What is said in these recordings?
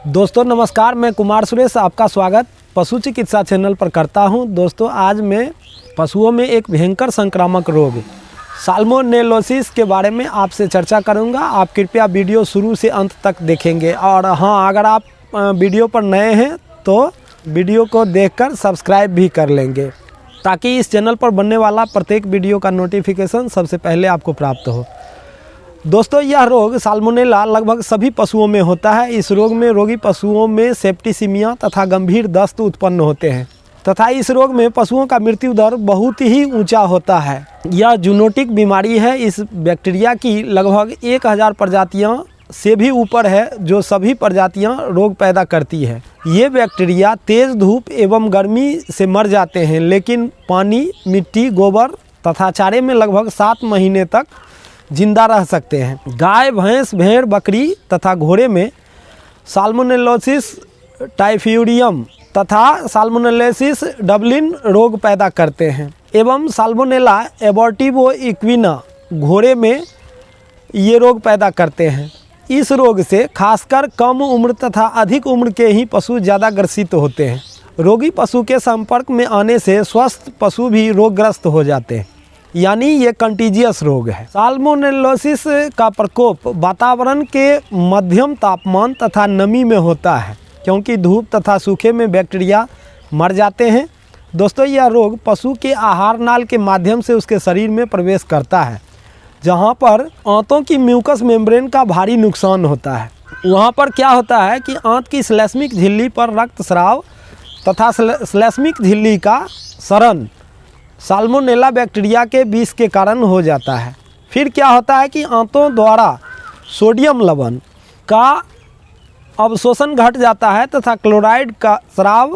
दोस्तों नमस्कार, मैं कुमार सुरेश आपका स्वागत पशु चिकित्सा चैनल पर करता हूं। दोस्तों आज मैं पशुओं में एक भयंकर संक्रामक रोग साल्मोनेलोसिस के बारे में आपसे चर्चा करूंगा। आप कृपया वीडियो शुरू से अंत तक देखेंगे और हाँ, अगर आप वीडियो पर नए हैं तो वीडियो को देखकर सब्सक्राइब भी कर लेंगे ताकि इस चैनल पर बनने वाला प्रत्येक वीडियो का नोटिफिकेशन सबसे पहले आपको प्राप्त हो। दोस्तों यह रोग साल्मोनेला लगभग सभी पशुओं में होता है। इस रोग में रोगी पशुओं में सेप्टिसीमिया तथा गंभीर दस्त उत्पन्न होते हैं तथा इस रोग में पशुओं का मृत्यु दर बहुत ही ऊंचा होता है। यह जूनोटिक बीमारी है। इस बैक्टीरिया की लगभग 1000 प्रजातियां से भी ऊपर है जो सभी प्रजातियां रोग पैदा करती है। ये बैक्टीरिया तेज धूप एवं गर्मी से मर जाते हैं, लेकिन पानी, मिट्टी, गोबर तथा चारे में लगभग 7 महीने तक जिंदा रह सकते हैं। गाय, भैंस, भेड़, बकरी तथा घोड़े में साल्मोनेलोसिस टाइफियूडियम तथा साल्मोनेलोसिस डबलिन रोग पैदा करते हैं एवं साल्मोनेला एबॉर्टिवो इक्विना घोड़े में ये रोग पैदा करते हैं। इस रोग से खासकर कम उम्र तथा अधिक उम्र के ही पशु ज़्यादा ग्रसित होते हैं। रोगी पशु के संपर्क में आने से स्वस्थ पशु भी रोगग्रस्त हो जाते हैं, यानी ये कंटीजियस रोग है। साल्मोनेलोसिस का प्रकोप वातावरण के मध्यम तापमान तथा नमी में होता है, क्योंकि धूप तथा सूखे में बैक्टीरिया मर जाते हैं। दोस्तों यह रोग पशु के आहार नाल के माध्यम से उसके शरीर में प्रवेश करता है, जहां पर आंतों की म्यूकस मेम्ब्रेन का भारी नुकसान होता है। वहां पर क्या होता है कि आंत की श्लेष्मिक झिल्ली पर रक्तस्राव तथा श्लेष्मिक झिल्ली का सड़न साल्मोनेला बैक्टीरिया के विष के कारण हो जाता है। फिर क्या होता है कि आंतों द्वारा सोडियम लवण का अवशोषण घट जाता है तथा क्लोराइड का स्राव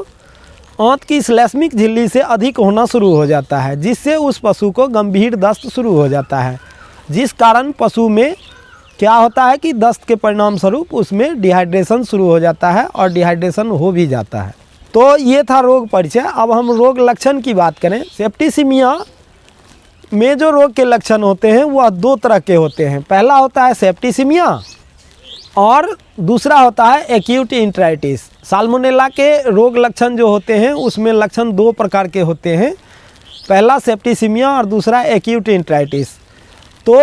आंत की श्लेष्मिक झिल्ली से अधिक होना शुरू हो जाता है, जिससे उस पशु को गंभीर दस्त शुरू हो जाता है, जिस कारण पशु में क्या होता है कि दस्त के परिणाम स्वरूप उसमें डिहाइड्रेशन शुरू हो जाता है और डिहाइड्रेशन हो भी जाता है। तो ये था रोग परिचय। अब हम रोग लक्षण की बात करें। सेप्टिसीमिया में जो रोग के लक्षण होते हैं वह 2 तरह के होते हैं। पहला होता है सेप्टिसीमिया और दूसरा होता है एक्यूट इंट्राइटिस। साल्मोनेला के रोग लक्षण जो होते हैं उसमें लक्षण 2 प्रकार के होते हैं, पहला सेप्टिसीमिया और दूसरा एक्यूट इंट्राइटिस। तो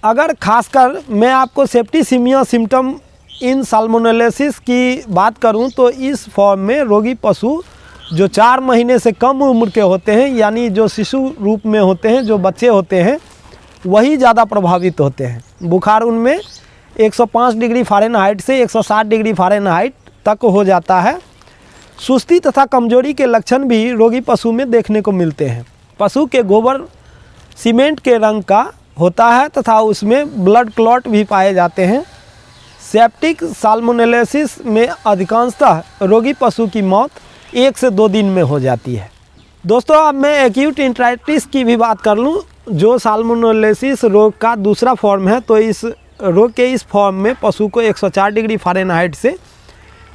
अगर खासकर मैं आपको सेप्टिसीमिया सिम्टम इन साल्मोनेलोसिस की बात करूं तो इस फॉर्म में रोगी पशु जो 4 महीने से कम उम्र के होते हैं, यानी जो शिशु रूप में होते हैं, जो बच्चे होते हैं, वही ज़्यादा प्रभावित होते हैं। बुखार उनमें 105 डिग्री फ़ारेनहाइट से 160 डिग्री फ़ारेनहाइट तक हो जाता है। सुस्ती तथा कमजोरी के लक्षण भी रोगी पशु में देखने को मिलते हैं। पशु के गोबर सीमेंट के रंग का होता है तथा उसमें ब्लड क्लॉट भी पाए जाते हैं। सेप्टिक साल्मोनेलोसिस में अधिकांशतः रोगी पशु की मौत 1 से 2 दिन में हो जाती है। दोस्तों अब मैं एक्यूट इंट्राइटिस की भी बात कर लूँ, जो साल्मोनेलोसिस रोग का दूसरा फॉर्म है। तो इस रोग के इस फॉर्म में पशु को 104 डिग्री फ़ारेनहाइट से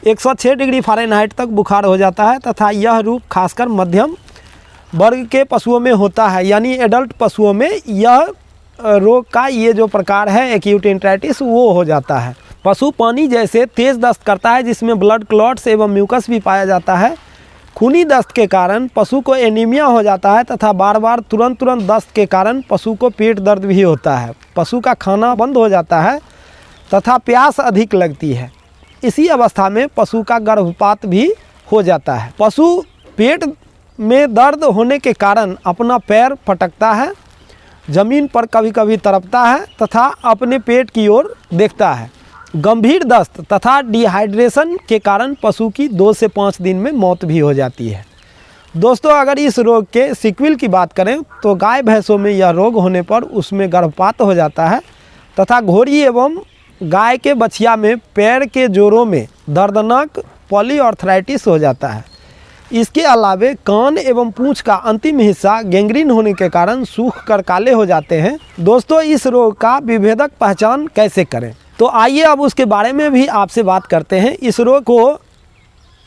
106 डिग्री फ़ारेनहाइट तक बुखार हो जाता है तथा यह रूप खासकर मध्यम वर्ग के पशुओं में होता है, यानी एडल्ट पशुओं में यह रोग का ये जो प्रकार है एक्यूट इंट्राइटिस वो हो जाता है। पशु पानी जैसे तेज दस्त करता है, जिसमें ब्लड क्लॉट्स एवं म्यूकस भी पाया जाता है। खूनी दस्त के कारण पशु को एनीमिया हो जाता है तथा बार बार तुरंत दस्त के कारण पशु को पेट दर्द भी होता है। पशु का खाना बंद हो जाता है तथा प्यास अधिक लगती है। इसी अवस्था में पशु का गर्भपात भी हो जाता है। पशु पेट में दर्द होने के कारण अपना पैर फटकता है, जमीन पर कभी कभी तड़पता है तथा अपने पेट की ओर देखता है। गंभीर दस्त तथा डिहाइड्रेशन के कारण पशु की 2 से 5 दिन में मौत भी हो जाती है। दोस्तों अगर इस रोग के सीक्वल की बात करें तो गाय भैंसों में यह रोग होने पर उसमें गर्भपात हो जाता है तथा घोड़ी एवं गाय के बछिया में पैर के जोड़ों में दर्दनाक पॉलीआर्थराइटिस हो जाता है। इसके अलावे कान एवं पूंछ का अंतिम हिस्सा गैंग्रीन होने के कारण सूख कर काले हो जाते हैं। दोस्तों इस रोग का विभेदक पहचान कैसे करें, तो आइए अब उसके बारे में भी आपसे बात करते हैं। इस रोग को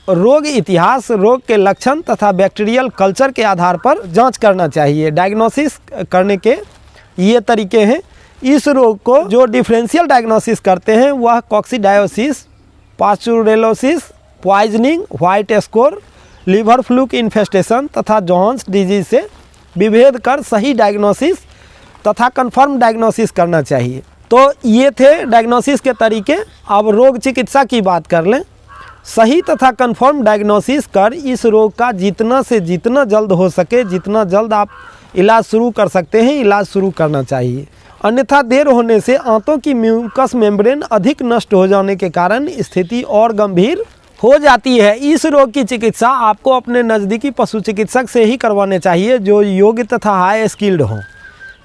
रोग इतिहास, रोग के लक्षण तथा बैक्टीरियल कल्चर के आधार पर जांच करना चाहिए। डायग्नोसिस करने के ये तरीके हैं। इस रोग को जो डिफरेंशियल डायग्नोसिस करते हैं वह coccidiosis pasteurellosis, poisoning, white scour, liver fluke infestation तथा जोन्स डिजीज से विभेद कर सही डायग्नोसिस तथा कंफर्म डायग्नोसिस करना चाहिए। तो ये थे डायग्नोसिस के तरीके। अब रोग चिकित्सा की बात कर लें। सही तथा कंफर्म डायग्नोसिस कर इस रोग का जितना से जितना जल्द हो सके, जितना जल्द आप इलाज शुरू कर सकते हैं, इलाज शुरू करना चाहिए। अन्यथा देर होने से आंतों की म्यूकस मेम्ब्रेन अधिक नष्ट हो जाने के कारण स्थिति और गंभीर हो जाती है। इस रोग की चिकित्सा आपको अपने नज़दीकी पशु चिकित्सक से ही करवाने चाहिए जो योग्य तथा हाई स्किल्ड हों।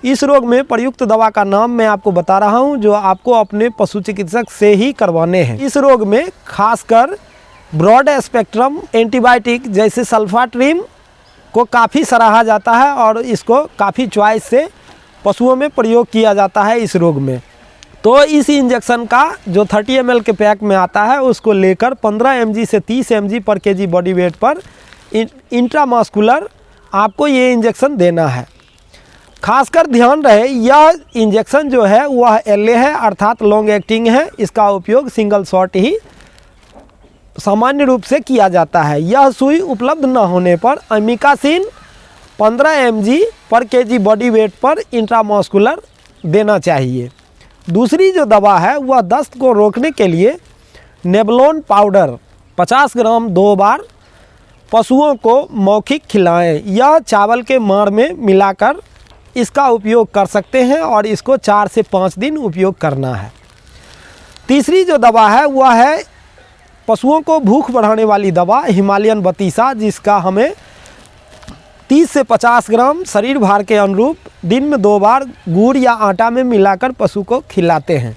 इस रोग में प्रयुक्त दवा का नाम मैं आपको बता रहा हूं जो आपको अपने पशु चिकित्सक से ही करवाने हैं। इस रोग में खासकर ब्रॉड स्पेक्ट्रम एंटीबायोटिक जैसे सल्फाट्रिम को काफ़ी सराहा जाता है और इसको काफ़ी चॉइस से पशुओं में प्रयोग किया जाता है इस रोग में। तो इस इंजेक्शन का जो 30 ml के पैक में आता है उसको लेकर 15 mg से 30 mg पर kg बॉडी वेट पर इंट्रामस्कुलर आपको ये इंजेक्शन देना है। खासकर ध्यान रहे यह इंजेक्शन जो है वह LA है अर्थात लॉन्ग एक्टिंग है। इसका उपयोग सिंगल शॉट ही सामान्य रूप से किया जाता है। यह सुई उपलब्ध न होने पर अमिकासिन 15 mg पर kg बॉडी वेट पर इंट्रामस्कुलर देना चाहिए। दूसरी जो दवा है वह दस्त को रोकने के लिए नेबलोन पाउडर 50 ग्राम 2 बार पशुओं को मौखिक खिलाएं। यह चावल के माड़ में मिलाकर इसका उपयोग कर सकते हैं और इसको 4 से 5 दिन उपयोग करना है। तीसरी जो दवा है वह है पशुओं को भूख बढ़ाने वाली दवा हिमालयन बतीसा, जिसका हमें 30 से 50 ग्राम शरीर भार के अनुरूप दिन में 2 बार गुड़ या आटा में मिलाकर पशु को खिलाते हैं।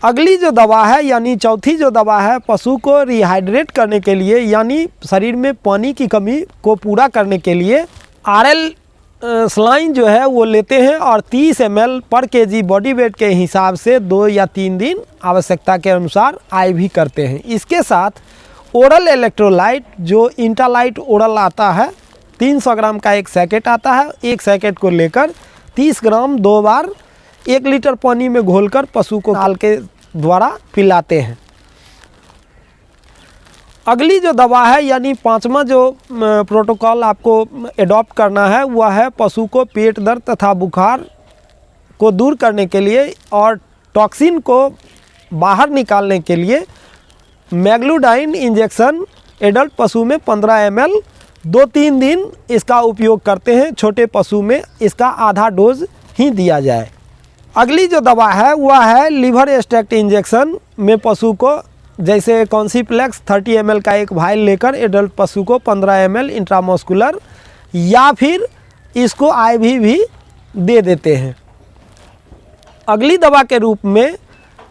अगली जो दवा है यानी चौथी जो दवा है पशु को रिहाइड्रेट करने के लिए यानी शरीर में पानी की कमी को पूरा करने के लिए RL सलाइन जो है वो लेते हैं और 30 ml पर kg बॉडी वेट के हिसाब से 2 या 3 दिन आवश्यकता के अनुसार IV करते हैं। इसके साथ ओरल इलेक्ट्रोलाइट जो इंटालाइट ओरल आता है 300 ग्राम का एक सैकेट आता है। एक सैकेट को लेकर 30 ग्राम 2 बार 1 लीटर पानी में घोलकर पशु को नाल के द्वारा पिलाते हैं। अगली जो दवा है यानी 5वां जो प्रोटोकॉल आपको एडॉप्ट करना है वह है पशु को पेट दर्द तथा बुखार को दूर करने के लिए और टॉक्सिन को बाहर निकालने के लिए मैग्लूडाइन इंजेक्शन एडल्ट पशु में 15 ml 2-3 दिन इसका उपयोग करते हैं। छोटे पशु में इसका आधा डोज ही दिया जाए। अगली जो दवा है वह है लीवर एक्सट्रैक्ट इंजेक्शन में पशु को जैसे कॉन्सिप्लेक्स 30 ml का एक वाइल लेकर एडल्ट पशु को 15 ml इंट्रामस्कुलर या फिर इसको IV भी दे देते हैं। अगली दवा के रूप में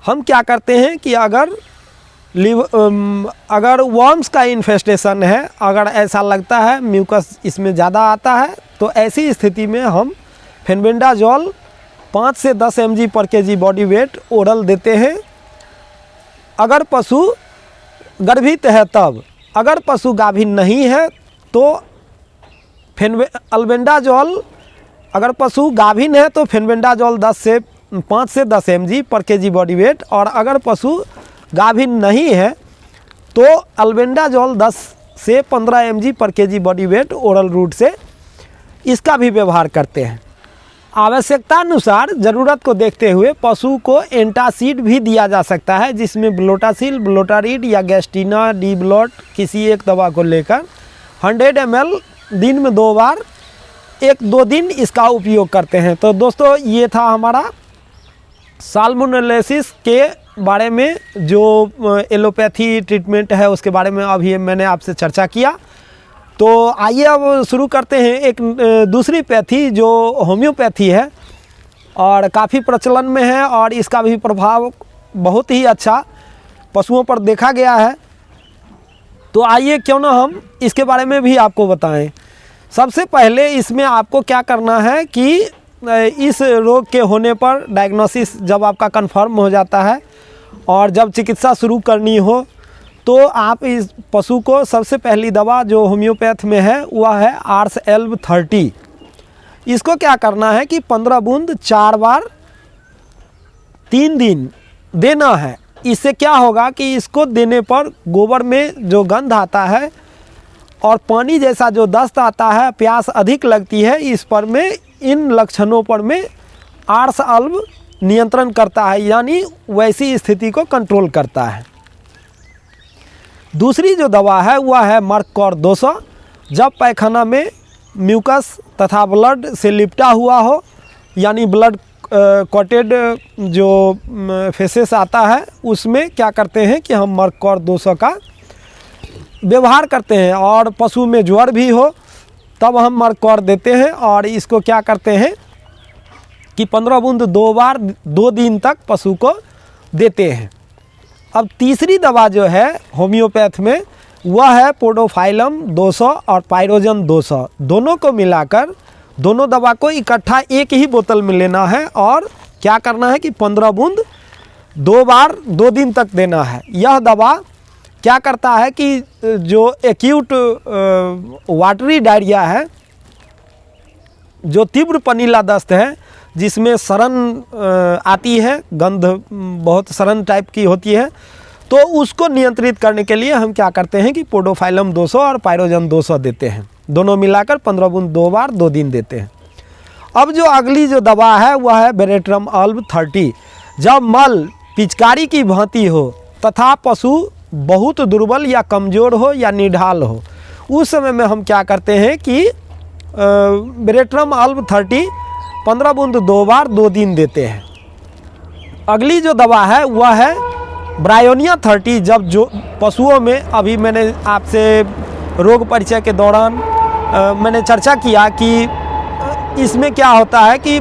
हम क्या करते हैं कि अगर वर्म्स का इन्फेस्टेशन है, अगर ऐसा लगता है म्यूकस इसमें ज़्यादा आता है तो ऐसी स्थिति में हम फेनबेंडाजोल 5 से 10 mg पर kg बॉडी वेट ओरल देते हैं। अगर पशु गर्भित है तब, अगर पशु गाभिन नहीं है तो अल्बेंडाजोल, अगर पशु गाभिन है तो फेनबेंडाजोल 5 से 10 mg पर kg बॉडी वेट और अगर पशु गाभिन नहीं है तो अल्बेंडाजोल 10 से 15 mg पर kg body weight oral route से इसका भी व्यवहार करते हैं। आवश्यकता अनुसार ज़रूरत को देखते हुए पशु को एंटासिड भी दिया जा सकता है जिसमें ब्लोटासिल, ब्लोटारिड या गैस्टीना डी ब्लॉट किसी एक दवा को लेकर 100 ml दिन में 2 बार 1-2 दिन इसका उपयोग करते हैं। तो दोस्तों ये था हमारा साल्मोनेलोसिस के बारे में जो एलोपैथी ट्रीटमेंट है उसके बारे में अभी मैंने आपसे चर्चा किया। तो आइए अब शुरू करते हैं एक दूसरी पैथी जो होम्योपैथी है और काफ़ी प्रचलन में है और इसका भी प्रभाव बहुत ही अच्छा पशुओं पर देखा गया है। तो आइए क्यों ना हम इसके बारे में भी आपको बताएं। सबसे पहले इसमें आपको क्या करना है कि इस रोग के होने पर डायग्नोसिस जब आपका कंफर्म हो जाता है और जब चिकित्सा शुरू करनी हो तो आप इस पशु को सबसे पहली दवा जो होम्योपैथ में है वह है RS-30। इसको क्या करना है कि 15 बूंद 4 बार 3 दिन देना है इससे क्या होगा कि इसको देने पर गोबर में जो गंध आता है और पानी जैसा जो दस्त आता है, प्यास अधिक लगती है, इस पर में इन लक्षणों पर में आर्स अल्ब नियंत्रण करता है, यानी वैसी स्थिति को कंट्रोल करता है। दूसरी जो दवा है वह है मर्ककॉर 200। जब पैखाना में म्यूकस तथा ब्लड से लिपटा हुआ हो, यानी ब्लड कॉटेड जो फेसेस आता है, उसमें क्या करते हैं कि हम मर्ककॉर 200 का व्यवहार करते हैं। और पशु में ज्वर भी हो तब हम मर्ककॉर देते हैं, और इसको क्या करते हैं कि 15 बूंद 2 बार 2 दिन तक पशु को देते हैं। अब तीसरी दवा जो है होम्योपैथ में वह है पोडोफाइलम 200 और पायरोजन 200। दोनों को मिलाकर, दोनों दवा को इकट्ठा एक ही बोतल में लेना है और क्या करना है कि 15 बूंद 2 बार 2 दिन तक देना है। यह दवा क्या करता है कि जो एक्यूट वाटरी डायरिया है, जो तीव्र पनीला दस्त है, जिसमें सड़न आती है, गंध बहुत सड़न टाइप की होती है, तो उसको नियंत्रित करने के लिए हम क्या करते हैं कि पोडोफाइलम 200 और पायरोजन 200 देते हैं। दोनों मिलाकर 15 बूंद 2 बार 2 दिन देते हैं। अब जो अगली जो दवा है वह है बेरेट्रम अल्ब 30। जब मल पिचकारी की भांति हो तथा पशु बहुत दुर्बल या कमज़ोर हो या निढाल हो, उस समय में हम क्या करते हैं कि बेरेट्रम अल्ब 30 15 बूंद 2 बार 2 दिन देते हैं। अगली जो दवा है वह है ब्रायोनिया 30। जब जो पशुओं में, अभी मैंने आपसे रोग परिचय के दौरान मैंने चर्चा किया कि इसमें क्या होता है कि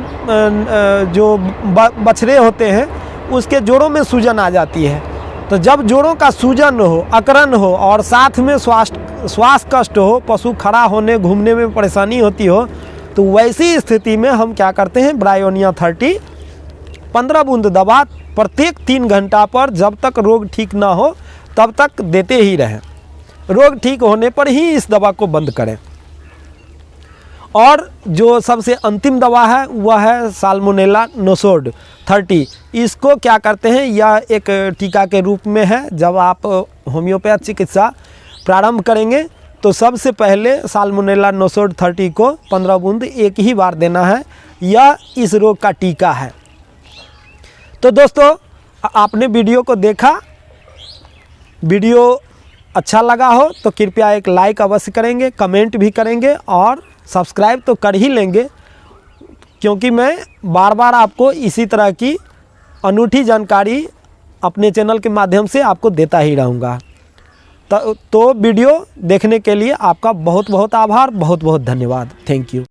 जो बछड़े होते हैं उसके जोड़ों में सूजन आ जाती है। तो जब जोड़ों का सूजन हो, अकरन हो और साथ में श्वास कष्ट हो, पशु खड़ा होने घूमने में परेशानी होती हो, तो वैसी स्थिति में हम क्या करते हैं ब्रायोनिया 30 15 बूंद दवा प्रत्येक 3 घंटा पर, जब तक रोग ठीक ना हो तब तक देते ही रहें। रोग ठीक होने पर ही इस दवा को बंद करें। और जो सबसे अंतिम दवा है वह है साल्मोनेला नोसोड 30। इसको क्या करते हैं, यह एक टीका के रूप में है। जब आप होम्योपैथ चिकित्सा प्रारंभ करेंगे तो सबसे पहले साल्मोनेला नोसोड 30 को 15 बूंद एक ही बार देना है। यह इस रोग का टीका है। तो दोस्तों, आपने वीडियो को देखा, वीडियो अच्छा लगा हो तो कृपया एक लाइक अवश्य करेंगे, कमेंट भी करेंगे और सब्सक्राइब तो कर ही लेंगे, क्योंकि मैं बार बार आपको इसी तरह की अनूठी जानकारी अपने चैनल के माध्यम से आपको देता ही रहूँगा। तो वीडियो देखने के लिए आपका बहुत बहुत आभार, बहुत बहुत धन्यवाद। Thank you.